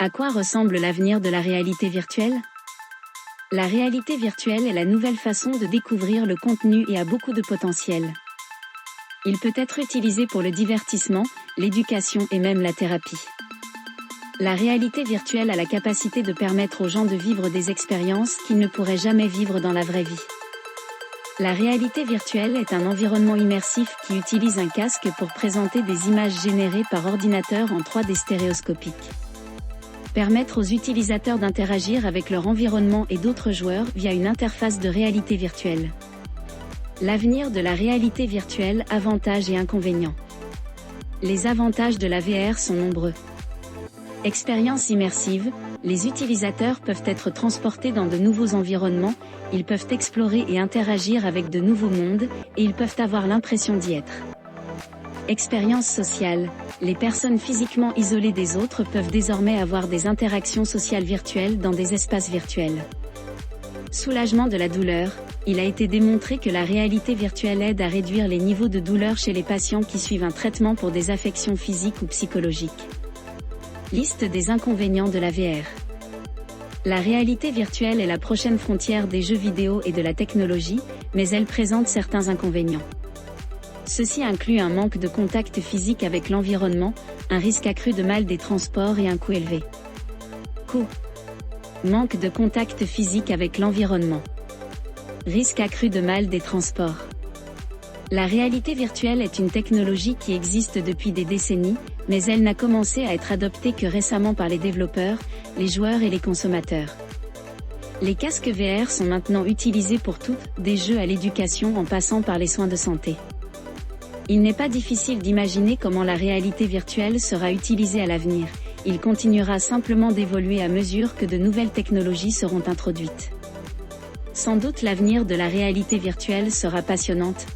À quoi ressemble l'avenir de la réalité virtuelle? La réalité virtuelle est la nouvelle façon de découvrir le contenu et a beaucoup de potentiel. Il peut être utilisé pour le divertissement, l'éducation et même la thérapie. La réalité virtuelle a la capacité de permettre aux gens de vivre des expériences qu'ils ne pourraient jamais vivre dans la vraie vie. La réalité virtuelle est un environnement immersif qui utilise un casque pour présenter des images générées par ordinateur en 3D stéréoscopique. Permettre aux utilisateurs d'interagir avec leur environnement et d'autres joueurs via une interface de réalité virtuelle. L'avenir de la réalité virtuelle, avantages et inconvénients. Les avantages de la VR sont nombreux. Expérience immersive, les utilisateurs peuvent être transportés dans de nouveaux environnements, ils peuvent explorer et interagir avec de nouveaux mondes, et ils peuvent avoir l'impression d'y être. Expérience sociale, les personnes physiquement isolées des autres peuvent désormais avoir des interactions sociales virtuelles dans des espaces virtuels. Soulagement de la douleur, il a été démontré que la réalité virtuelle aide à réduire les niveaux de douleur chez les patients qui suivent un traitement pour des affections physiques ou psychologiques. Liste des inconvénients de la VR. La réalité virtuelle est la prochaine frontière des jeux vidéo et de la technologie, mais elle présente certains inconvénients. Ceci inclut un manque de contact physique avec l'environnement, un risque accru de mal des transports et un coût élevé. Coût. Manque de contact physique avec l'environnement. Risque accru de mal des transports. La réalité virtuelle est une technologie qui existe depuis des décennies, mais elle n'a commencé à être adoptée que récemment par les développeurs, les joueurs et les consommateurs. Les casques VR sont maintenant utilisés pour tout, des jeux à l'éducation en passant par les soins de santé. Il n'est pas difficile d'imaginer comment la réalité virtuelle sera utilisée à l'avenir, il continuera simplement d'évoluer à mesure que de nouvelles technologies seront introduites. Sans doute l'avenir de la réalité virtuelle sera passionnante,